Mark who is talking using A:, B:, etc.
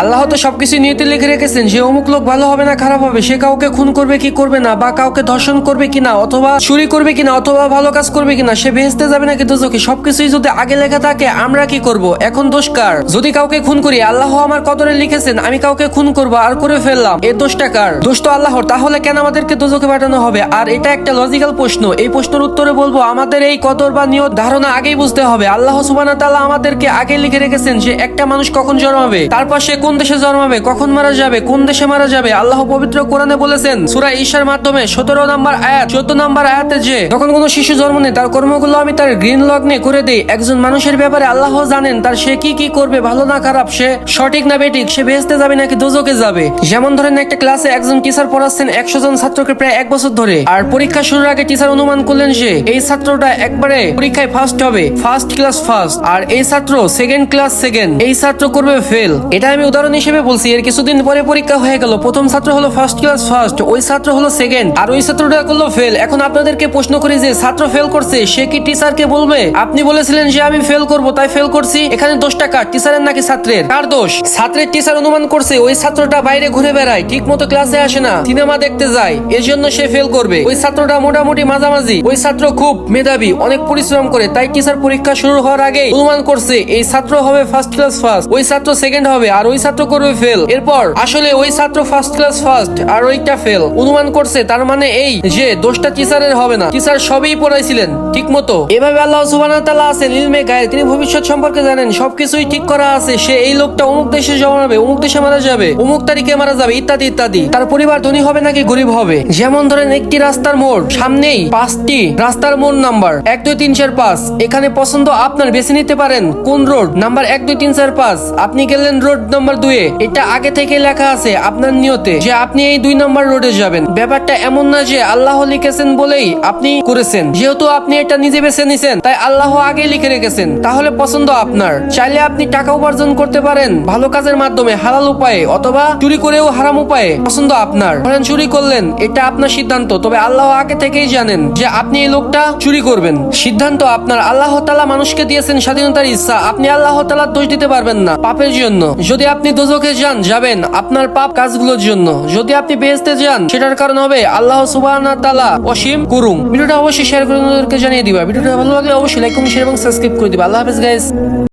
A: আল্লাহ তো সবকিছু নিয়তে লিখে রেখেছেন যে অমুক লোক ভালো হবে না খারাপ হবে, সে কাউকে খুন করবে কি করবে না, বা কাউকে ধর্ষণ করবে কিনা, অথবা চুরি করবে কিনা, অথবা ভালো কাজ করবে কিনা, সে বেহেশতে যাবে নাকি দোজখে, সবকিছুই যদি আগে লেখা থাকে আমরা কি করব? এখন দোষ কার? যদি কাউকে খুন করি, আল্লাহ আমার কদরে লিখেছেন আমি কাউকে খুন করব আর করে ফেললাম, এই দোষটা কার? দোষ তো আল্লাহর। তাহলে কেন আমাদেরকে দোজখে পাঠানো হবে? আর এটা একটা লজিক্যাল প্রশ্ন। এই প্রশ্নের উত্তরে বলবো আমাদের এই কদর বা নিয়ত ধারণা আগেই বুঝতে হবে। আল্লাহ সুবহানাহু ওয়া তাআলা আমাদেরকে আগে লিখে রেখেছেন যে একটা মানুষ কখন জন্মাবে, তারপর সে কোন দেশে জন্মাবে, কখন মারা যাবে, কোন দেশে মারা যাবে। আল্লাহ পবিত্র কোরআনে বলেছেন সূরা ঈশার মাধ্যমে 17 নম্বর আয়াত 14 নম্বর আয়াতে যে যখন কোনো শিশু জন্ম নেয় তার কর্মগুলো আমি তার গ্রিন লগ্নে করে দেই। একজন মানুষের ব্যাপারে আল্লাহ জানেন তার সে কি কি করবে, ভালো না খারাপ, সে সঠিক না বেঠিক, সে বেহেশতে যাবে নাকি দোজখে যাবে। যেমন ধরেন একটা ক্লাসে একজন টিচার পড়াচ্ছেন 100 জন ছাত্রকে প্রায় 1 বছর ধরে, আর পরীক্ষা শুরুর আগে টিচার অনুমান করলেন যে এই ছাত্রটা একবারে পরীক্ষায় ফার্স্ট হবে, ফার্স্ট ক্লাস ফার্স্ট, আর এই ছাত্র সেকেন্ড ক্লাস সেকেন্ড, এই ছাত্র করবে ফেল। এটা আমি উদাহরণ হিসেবে বলছি। এর কিছুদিন পরে পরীক্ষা হয়ে গেল, প্রথম ছাত্র হলো ফার্স্ট ক্লাস ফার্স্ট, ওই ছাত্র হলো সেকেন্ড, আর ওই ছাত্রটা করলো ফেল। এখন আপনাদেরকে প্রশ্ন করি যে ছাত্র ফেল করছে, সে কি টিচারকে বলবে আপনি বলেছিলেন যে আমি ফেল করব তাই ফেল করছি? এখানে দোষটা কার, টিচারের নাকি ছাত্রের? কার দোষ? ছাত্রের। টিচার অনুমান করছে ওই ছাত্রটা বাইরে ঘুরে বেড়ায়, ঠিক মতো ক্লাসে আসে না, সিনেমা দেখতে যায়, এর জন্য সে ফেল করবে। ওই ছাত্রটা মোটামুটি মাঝামাঝি, ওই ছাত্র খুব মেধাবী, অনেক পরিশ্রম করে, তাই টিচার পরীক্ষা শুরু হওয়ার আগে অনুমান করছে এই ছাত্র হবে ফার্স্ট ক্লাস ফার্স্ট, ওই ছাত্র সেকেন্ড হবে, আর ওই ছাত্র করবে ফেল। এরপর আসলে ওই ছাত্র ফার্স্ট ক্লাস ফার্স্ট আর ওইটা ফেল অনুমান করছে, তার মানে এই যে দোষটা টিচারের হবে না, টিচার সবই পড়াইছিলেন ঠিক মতো। এভাবে আল্লাহ সুবহানাহু ওয়া তাআলা আছেন ইলমে গায়েব, তিনি ভবিষ্যৎ সম্পর্কে জানেন, সবকিছুই ঠিক করা আছে। সে এই লোকটা অমুক দেশে জন্মাবে, অমুক দেশে মারা যাবে, অমুক তারিখে মারা যাবে, ইত্যাদি ইত্যাদি। তার পরিবার ধনী হবে নাকি গরিব হবে। যেমন ধরেন একটি রাস্তার মোড়, সামনেই 5টি রাস্তার মোড় নাম্বার 1 2 3 4 5, এখানে পছন্দ আপনার, বেছে নিতে পারেন কোন রোড নাম্বার 1 2 3 4 5। আপনি গেলেন রোড নাম্বার 2 এ, এটা আগে থেকে লেখা আছে আপনার নিয়তে যে আপনি এই 2 নাম্বার রোডে যাবেন। ব্যাপারটা এমন না যে আল্লাহ লিখেছেন বলেই আপনি করেছেন, যেহেতু আপনি এটা নিজে বেছে নিছেন তাই আল্লাহ আগে লিখে রেখেছেন, তাহলে পছন্দ আপনার। চাইলে আপনি টাকা উপার্জন করতে পারেন ভালো কাজের মাধ্যমে, হালাল উপায়ে, অথবা চুরি করেও হারাম উপায়ে, পছন্দ আপনার। ধরেন চুরি করলেন, এটা আপনার সিদ্ধান্ত, তবে আল্লাহ আগে থেকেই জানেন যে আপনি এই লোকটা চুরি করবেন, সিদ্ধান্ত আপনার। আল্লাহ তাআলা মানুষকে দিয়েছেন স্বাধীনতার ইচ্ছা, আপনি আল্লাহ তাআলার দোষ দিতে পারবেন না পাপের জন্য। যদি আপনি দোজখে যান, যাবেন আপনার পাপ কাজগুলোর জন্য। যদি আপনি বেহেশতে যান, সেটার কারণ হবে আল্লাহ সুবহানাহু ওয়া তাআলা অসীম করুন। ভিডিওটা অবশ্যই শেয়ার করে অন্যদেরকে জানিয়ে দিবা। ভিডিওটা ভালো লাগলে অবশ্যই লাইক কমেন্ট শেয়ার এবং সাবস্ক্রাইব করে দিবা। আল্লাহ হাফেজ গাইস।